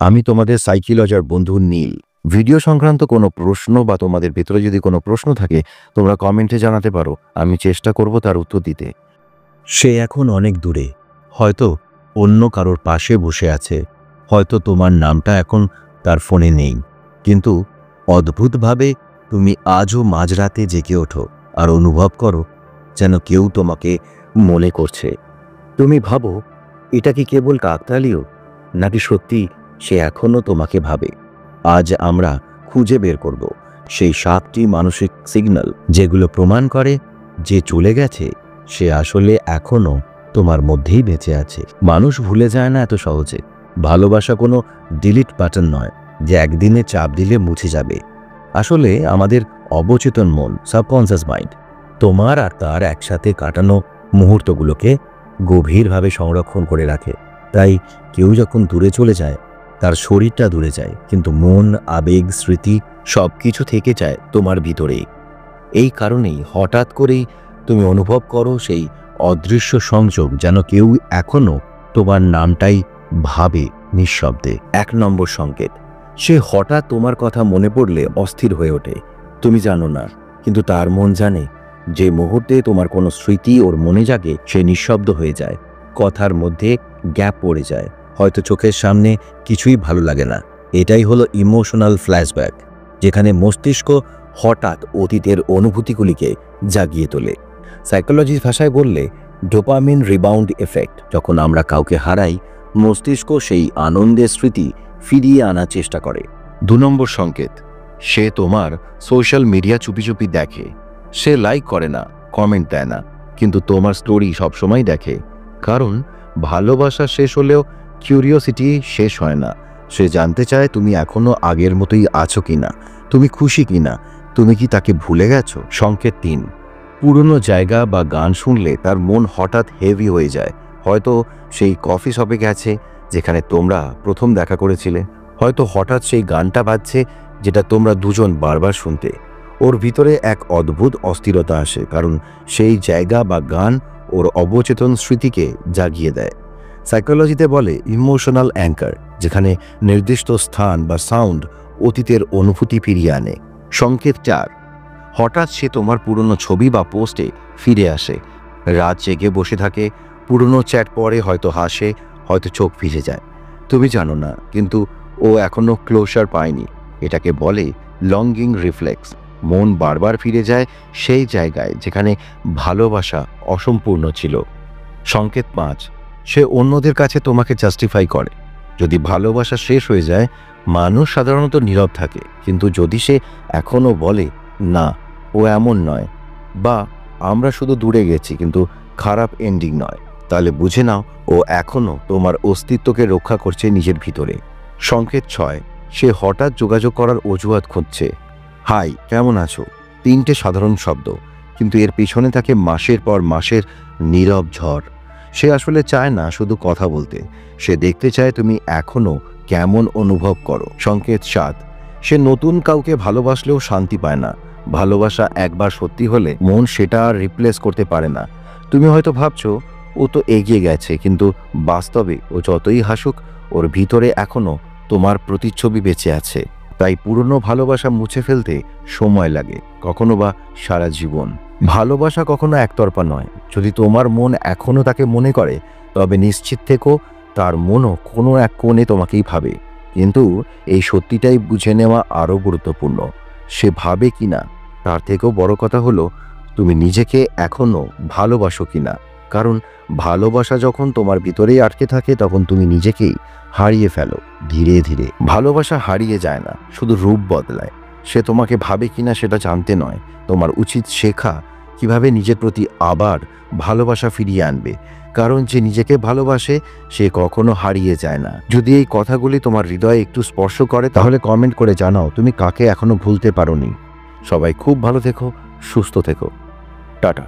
আমি তোমাদের সাইকোলজার বন্ধু নীল। ভিডিও সংক্রান্ত কোনো প্রশ্ন বা তোমাদের ভেতরে যদি কোনো প্রশ্ন থাকে তোমরা কমেন্টে জানাতে পারো, আমি চেষ্টা করব তার উত্তর দিতে। সে এখন অনেক দূরে, হয়তো অন্য কারোর পাশে বসে আছে, হয়তো তোমার নামটা এখন তার ফোনে নেই, কিন্তু অদ্ভুতভাবে তুমি আজও মাঝরাতে জেগে ওঠো আর অনুভব করো যেন কেউ তোমাকে মনে করছে। তুমি ভাবো এটা কি কেবল কাকতালীয়, নাকি সত্যি সে এখনও তোমাকে ভাবে? আজ আমরা খুঁজে বের করব সেই 7টি মানসিক সিগন্যাল যেগুলো প্রমাণ করে যে চলে গেছে সে আসলে এখনও তোমার মধ্যেই বেঁচে আছে। মানুষ ভুলে যায় না এত সহজে। ভালোবাসা কোনো ডিলিট বাটন নয় যে একদিনে চাপ দিলে মুছে যাবে। আসলে আমাদের অবচেতন মন, সাবকনসিয়াস মাইন্ড, তোমার আর তার একসাথে কাটানো মুহূর্তগুলোকে গভীরভাবে সংরক্ষণ করে রাখে। তাই কেউ যখন দূরে চলে যায় তার শরীরটা দূরে যায়, কিন্তু মন, আবেগ, স্মৃতি সব কিছু থেকে যায় তোমার ভিতরেই। এই কারণেই হঠাৎ করেই তুমি অনুভব করো সেই অদৃশ্য সংযোগ, যেন কেউ এখনও তোমার নামটাই ভাবে নিঃশব্দে। 1 নম্বর সংকেত, সে হঠাৎ তোমার কথা মনে পড়লে অস্থির হয়ে ওঠে। তুমি জানো না, কিন্তু তার মন জানে। যে মুহূর্তে তোমার কোনো স্মৃতি ওর মনে জাগে সে নিঃশব্দ হয়ে যায়, কথার মধ্যে গ্যাপ পড়ে যায়, হয়তো চোখের সামনে কিছুই ভালো লাগে না। এটাই হলো ইমোশনাল ফ্ল্যাশব্যাক, যেখানে মস্তিষ্ক হঠাৎ অতীতের অনুভূতিগুলিকে জাগিয়ে তোলে। সাইকোলজির ভাষায় বললে ডোপামিন রিবাউন্ড এফেক্ট। যখন আমরা কাউকে হারাই, মস্তিষ্ক সেই আনন্দের স্মৃতি ফিরিয়ে আনার চেষ্টা করে। 2 নম্বর সংকেত, সে তোমার সোশ্যাল মিডিয়া চুপি চুপি দেখে। সে লাইক করে না, কমেন্ট দেয় না, কিন্তু তোমার স্টোরি সবসময় দেখে। কারণ ভালোবাসা শেষ হলেও কিউরিওসিটি শেষ হয় না। সে জানতে চায় তুমি এখনো আগের মতোই আছো কিনা, তুমি খুশি কিনা, তুমি কি তাকে ভুলে গেছো। সংকেত 3, পুরনো জায়গা বা গান শুনলে তার মন হঠাৎ হেভি হয়ে যায়। হয়তো সেই কফি শপে গেছে যেখানে তোমরা প্রথম দেখা করেছিলে, হয়তো হঠাৎ সেই গানটা বাজছে যেটা তোমরা দুজন বারবার শুনতে। ওর ভিতরে এক অদ্ভুত অস্থিরতা আসে, কারণ সেই জায়গা বা গান ওর অবচেতন স্মৃতিকে জাগিয়ে দেয়। সাইকোলজিতে বলে ইমোশনাল অ্যাঙ্কার, যেখানে নির্দিষ্ট স্থান বা সাউন্ড অতীতের অনুভূতি ফিরিয়ে আনে। সংকেত 4, হঠাৎ সে তোমার পুরনো ছবি বা পোস্টে ফিরে আসে। রাত জেগে বসে থাকে, পুরনো চ্যাট পড়ে, হয়তো হাসে, হয়তো চোখ ভিজে যায়। তুমি জানো না, কিন্তু ও এখনো ক্লোজার পায়নি। এটাকে বলে লঙ্গিং রিফ্লেক্স। মন বারবার ফিরে যায় সেই জায়গায় যেখানে ভালোবাসা অসম্পূর্ণ ছিল। সংকেত 5, সে অন্যদের কাছে তোমাকে জাস্টিফাই করে। যদি ভালোবাসা শেষ হয়ে যায়, মানুষ সাধারণত নীরব থাকে, কিন্তু যদি সে এখনও বলে না ও এমন নয়, বা আমরা শুধু দূরে গেছি কিন্তু খারাপ এন্ডিং নয়, তাহলে বুঝে নাও ও এখনও তোমার অস্তিত্বকে রক্ষা করছে নিজের ভিতরে। সংকেত 6, সে হঠাৎ যোগাযোগ করার অজুহাত খুঁজছে। হাই, কেমন আছো? 3টে সাধারণ শব্দ, কিন্তু এর পিছনে থাকে মাসের পর মাসের নীরব ঝড়। সে আসলে চায় না শুধু কথা বলতে, সে দেখতে চায় তুমি এখনো কেমন অনুভব করো। সংকেত 7, সে নতুন কাউকে ভালোবাসলেও শান্তি পায় না। ভালোবাসা একবার সত্যি হলে মন সেটা আর রিপ্লেস করতে পারে না। তুমি হয়তো ভাবছো ও তো এগিয়ে গেছে, কিন্তু বাস্তবে ও যতই হাসুক, ওর ভিতরে এখনো তোমার প্রতিচ্ছবি বেঁচে আছে। তাই পুরনো ভালোবাসা মুছে ফেলতে সময় লাগে, কখনো বা সারা জীবন। ভালোবাসা কখনো একতরফা নয়। যদি তোমার মন এখনো তাকে মনে করে, তবে নিশ্চিত থেকো তার মনও কোনো এক কোণে তোমাকেই ভাবে। কিন্তু এই সত্যিটাই বুঝে নেওয়া আরও গুরুত্বপূর্ণ। সে ভাবে কিনা, তার থেকেও বড় কথা হলো তুমি নিজেকে এখনো ভালোবাসো কিনা। কারণ ভালোবাসা যখন তোমার ভিতরেই আটকে থাকে, তখন তুমি নিজেকেই হারিয়ে ফেলো ধীরে ধীরে। ভালোবাসা হারিয়ে যায় না, শুধু রূপ বদলায়। সে তোমাকে ভাবে কিনা সেটা জানতে নয়, তোমার উচিত শেখা কিভাবে নিজের প্রতি আবার ভালোবাসা ফিরিয়ে আনবে। কারণ যে নিজেকে ভালোবাসে সে কখনো হারিয়ে যায় না। যদি এই কথাগুলি তোমার হৃদয়ে একটু স্পর্শ করে, তাহলে কমেন্ট করে জানাও তুমি কাকে এখনো ভুলতে পারোনি। সবাই খুব ভালো থেকো, সুস্থ থেকো। টাটা।